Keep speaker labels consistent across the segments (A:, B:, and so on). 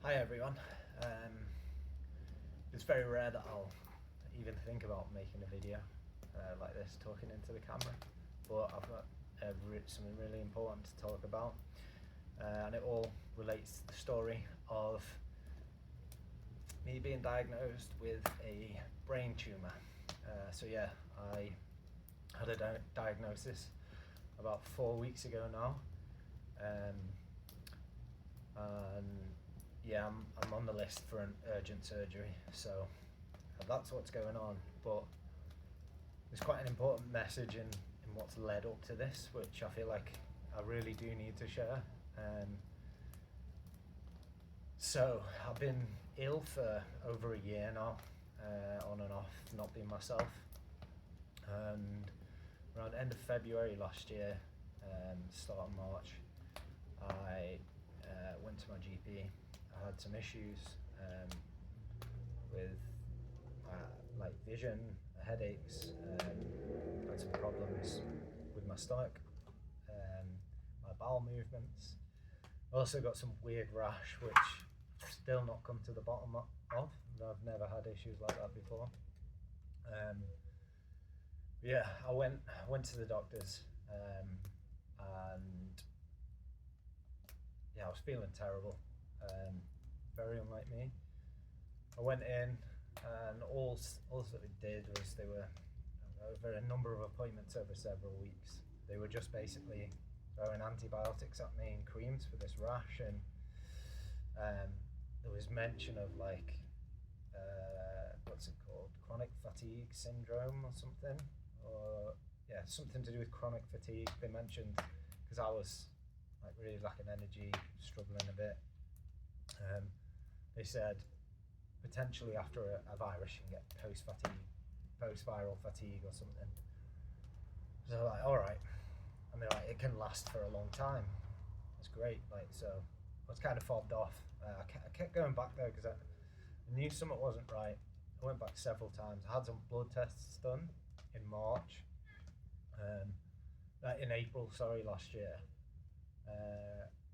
A: Hi everyone. It's very rare that I'll even think about making a video like this, talking into the camera, but I've got something really important to talk about, and it all relates to the story of me being diagnosed with a brain tumour. I had a diagnosis about 4 weeks ago now, and yeah, I'm on the list for an urgent surgery, so that's what's going on. But there's quite an important message in what's led up to this, which I feel like I really do need to share. So I've been ill for over a year now, on and off, not being myself. And around the end of February last year, start of March, I went to my GP. I had some issues with like vision, headaches, had some problems with my stomach, my bowel movements. I also got some weird rash, which I've still not come to the bottom of. I've never had issues like that before. Yeah, I went to the doctors, and yeah, I was feeling terrible. Very unlike me. I went in, and all that they did was they were over a number of appointments over several weeks. They were just basically throwing antibiotics at me and creams for this rash, and there was mention of like what's it called, chronic fatigue syndrome or something, or yeah, something to do with chronic fatigue. They mentioned because I was like really lacking energy, struggling a bit. They said potentially after a virus you can get post-viral fatigue or something. So like, all right. I mean, like, it can last for a long time. That's great. Like, so I was kind of fobbed off. I kept going back there because I knew something wasn't right. I went back several times. I had some blood tests done in March, in April, sorry, last year.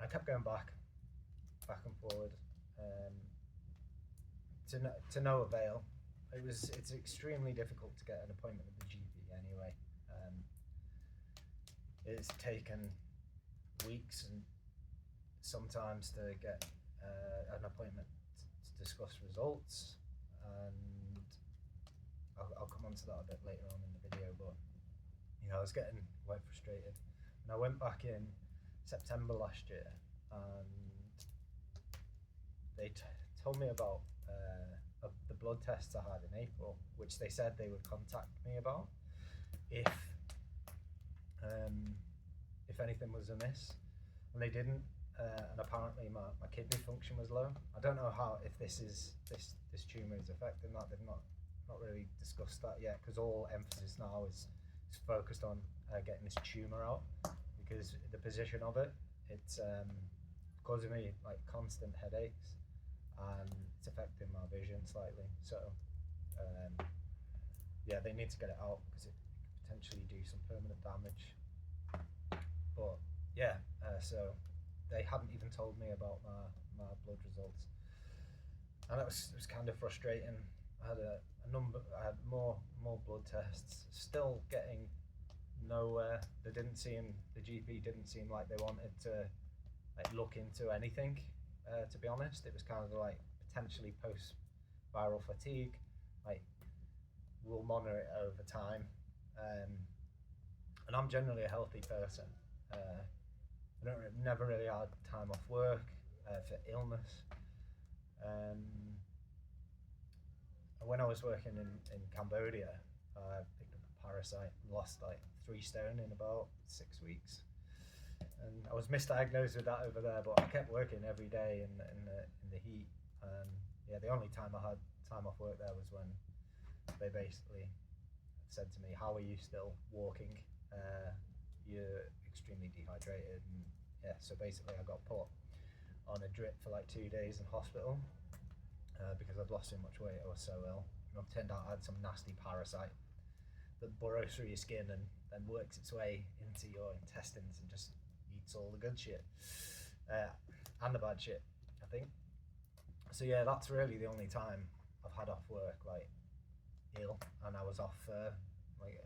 A: I kept going back and forward, to no avail. It's extremely difficult to get an appointment with the GP anyway. It's taken weeks and sometimes to get an appointment to discuss results, and I'll come on to that a bit later on in the video. But you know, I was getting quite frustrated, and I went back in September last year, and they told me about the blood tests I had in April, which they said they would contact me about if anything was amiss, and they didn't. And apparently my kidney function was low. I don't know how, if this tumour is affecting that. They've not really discussed that yet, because all emphasis now is focused on getting this tumour out, because the position of it's causing me like constant headaches, and it's affecting my vision slightly. So yeah, they need to get it out because it could potentially do some permanent damage. But yeah, so they hadn't even told me about my blood results, and it was kind of frustrating. I had I had more blood tests, still getting nowhere. The GP didn't seem like they wanted to like look into anything. To be honest, it was kind of like potentially post-viral fatigue. Like, we'll monitor it over time. And I'm generally a healthy person. Never really had time off work for illness. When I was working in Cambodia, I picked up a parasite and lost like 3 stone in about 6 weeks. And I was misdiagnosed with that over there, but I kept working every day in the heat. Yeah, the only time I had time off work there was when they basically said to me, "How are you still walking? You're extremely dehydrated." And yeah, so basically I got put on a drip for like 2 days in hospital because I'd lost so much weight. I was so ill. And it turned out I had some nasty parasite that burrows through your skin and then works its way into your intestines and just eats all the good shit and the bad shit, I think. So yeah, that's really the only time I've had off work like ill, and I was off for like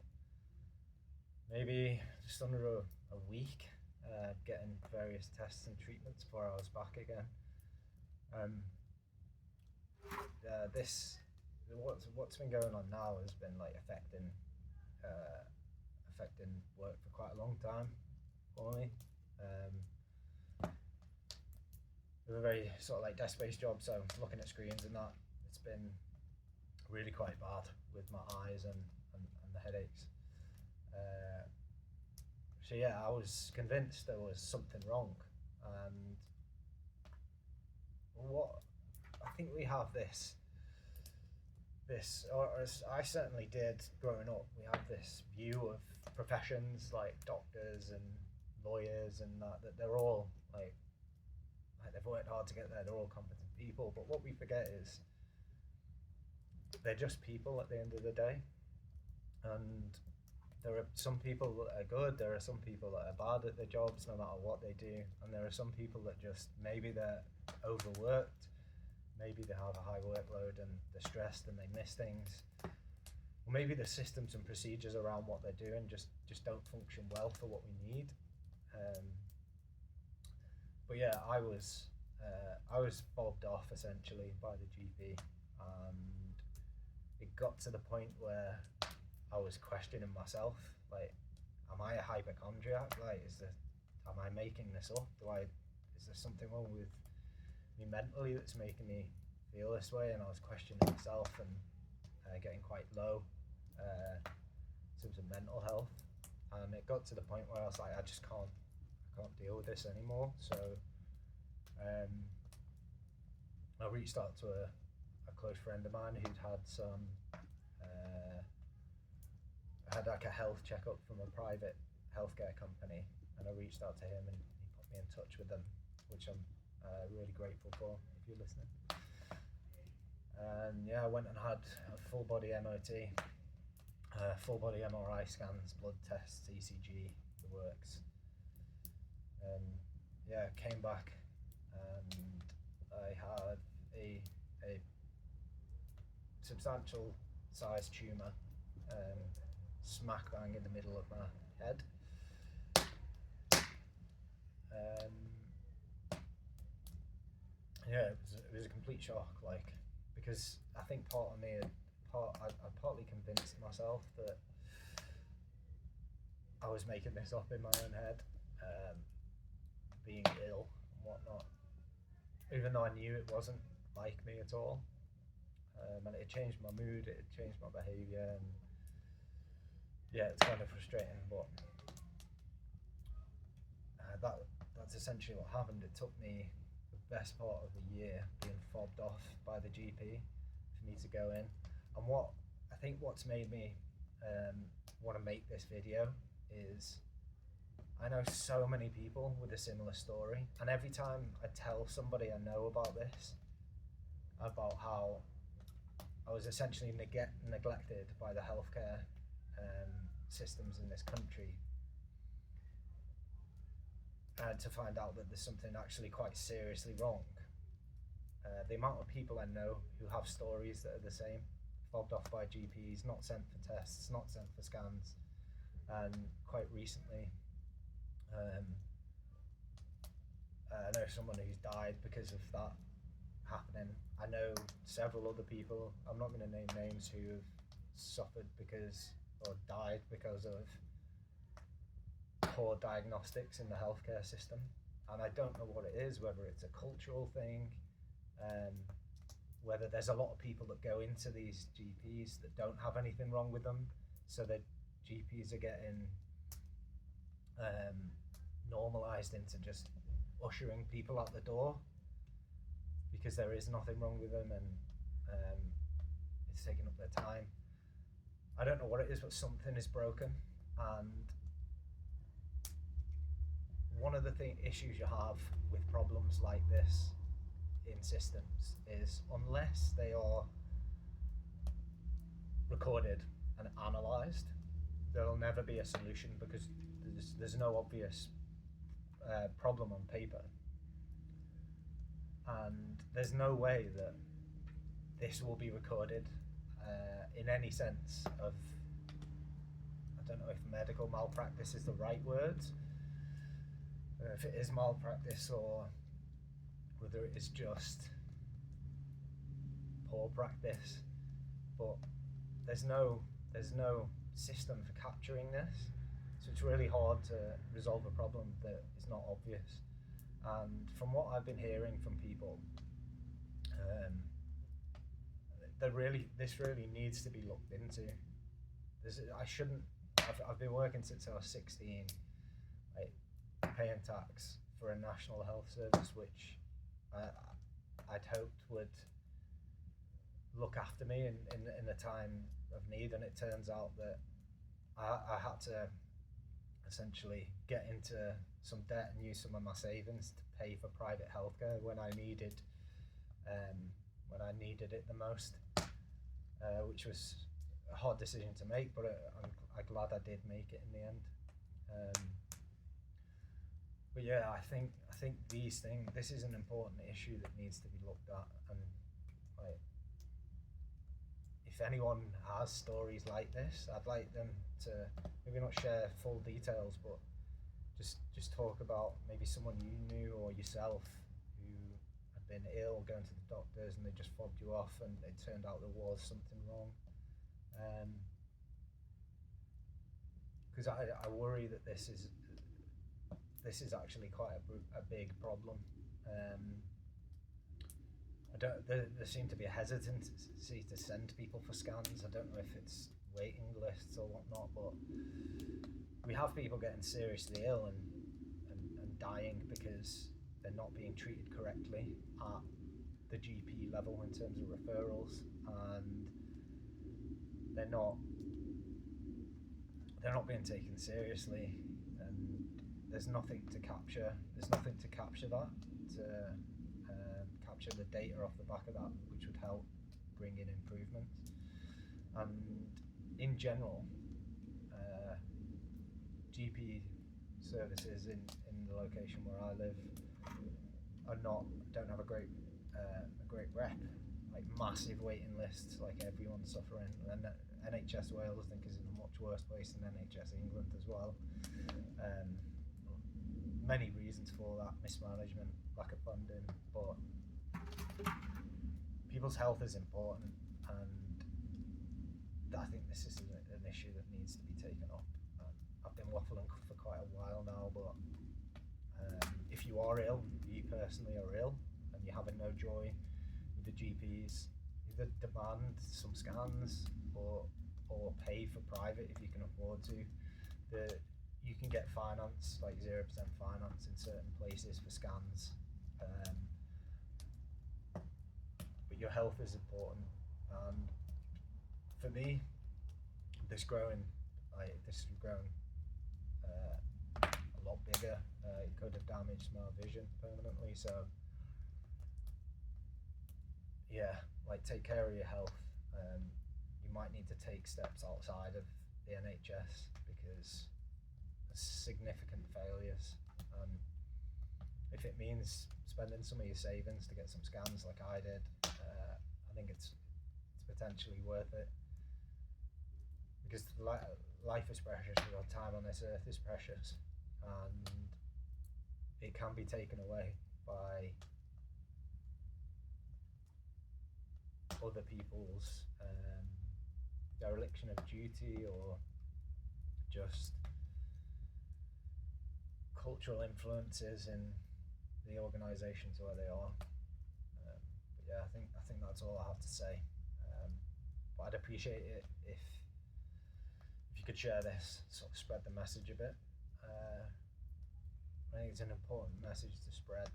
A: maybe just under a week, getting various tests and treatments before I was back again. Um, this what's been going on now has been like uh, affecting work for quite a long time for me. With a very sort of like desk-based job, so looking at screens and that, it's been really quite bad with my eyes and the headaches. So yeah, I was convinced there was something wrong, and what I think we have or as I certainly did growing up, we have this view of professions like doctors and lawyers and that they're all like they've worked hard to get there, they're all competent people, but what we forget is they're just people at the end of the day, and there are some people that are good, there are some people that are bad at their jobs no matter what they do, and there are some people that just, maybe they're overworked, maybe they have a high workload and they're stressed and they miss things, or maybe the systems and procedures around what they're doing just don't function well for what we need. But yeah, I was fobbed off essentially by the GP, and it got to the point where I was questioning myself, like, am I a hypochondriac? Like, am I making this up? Is there something wrong with me mentally that's making me feel this way? And I was questioning myself and getting quite low in terms of mental health. And it got to the point where I was like, I can't deal with this anymore. So I reached out to a close friend of mine who'd had some had like a health checkup from a private healthcare company, and I reached out to him and he put me in touch with them, which I'm really grateful for, if you're listening. And yeah, I went and had a full body MOT, full body MRI scans, blood tests, ECG, the works. And yeah, came back and I had a substantial sized tumour, smack bang in the middle of my head. Yeah, it was a complete shock, like, because I think part of me, I partly convinced myself that I was making this up in my own head, being ill and whatnot, even though I knew it wasn't like me at all. And it changed my mood, it changed my behaviour, and yeah, it's kind of frustrating, but that's essentially what happened. It took me the best part of the year being fobbed off by the GP for me to go in. And what's made me want to make this video is I know so many people with a similar story, and every time I tell somebody I know about this, about how I was essentially neglected by the healthcare systems in this country, to find out that there's something actually quite seriously wrong. The amount of people I know who have stories that are the same, fobbed off by GPs, not sent for tests, not sent for scans, and quite recently, I know someone who's died because of that happening. I know several other people, I'm not going to name names, who have suffered or died because of poor diagnostics in the healthcare system. And I don't know what it is, whether it's a cultural thing, whether there's a lot of people that go into these GPs that don't have anything wrong with them, so that GPs are getting normalised into just ushering people out the door because there is nothing wrong with them, and it's taking up their time. I don't know what it is, but something is broken. And one of the issues you have with problems like this in systems is, unless they are recorded and analysed, there'll never be a solution, because there's no obvious problem on paper. and there's no way that this will be recorded in any sense of, I don't know if medical malpractice is the right word, if it is malpractice or whether it is just poor practice, but there's no system for capturing this, so it's really hard to resolve a problem that is not obvious. And from what I've been hearing from people, this really needs to be looked into. I've been working since I was 16, like, paying tax for a national health service which I'd hoped would look after me in a time of need, and it turns out that I had to essentially get into some debt and use some of my savings to pay for private healthcare when I needed it the most, which was a hard decision to make, but I'm glad I did make it in the end. But yeah, I think this is an important issue that needs to be looked at, and like, if anyone has stories like this, I'd like them to maybe not share full details, but just talk about maybe someone you knew or yourself who had been ill, going to the doctors, and they just fobbed you off, and it turned out there was something wrong. Because I worry that this is actually quite a big problem. There seem to be a hesitancy to send people for scans. I don't know if it's waiting lists or whatnot, but we have people getting seriously ill and dying because they're not being treated correctly at the GP level in terms of referrals, and they're not being taken seriously, and there's nothing to capture that, to capture the data off the back of that, which would help bring in improvements. And in general, GP services in the location where I live don't have a great rep, like massive waiting lists, like everyone's suffering, and NHS Wales I think is in a much worse place than NHS England as well. Many reasons for that: mismanagement, lack of funding, but people's health is important, and I think this is an issue that needs to be taken up. I've been waffling for quite a while now, but if you are ill, you personally are ill, and you're having no joy with the GPs, either demand some scans or pay for private if you can afford to. You can get finance, like 0% finance in certain places for scans, but your health is important. And for me, this has grown a lot bigger. It could have damaged my vision permanently. So yeah, like, take care of your health. You might need to take steps outside of the NHS because there's significant failures. If it means spending some of your savings to get some scans like I did, I think it's potentially worth it, because life is precious. Your time on this earth is precious, and it can be taken away by other people's dereliction of duty, or just cultural influences in the organisations where they are. But yeah, I think that's all I have to say. But I'd appreciate it if you could share this, sort of spread the message a bit. I think it's an important message to spread,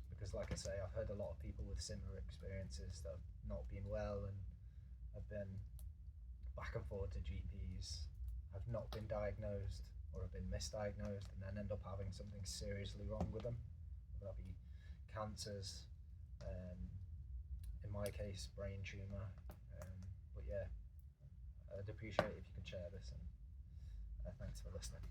A: because, like I say, I've heard a lot of people with similar experiences that have not been well and have been back and forth to GPs, have not been diagnosed or have been misdiagnosed, and then end up having something seriously wrong with them, whether that be cancers, in my case brain tumour. But yeah, I'd appreciate it if you could share this, and thanks for listening.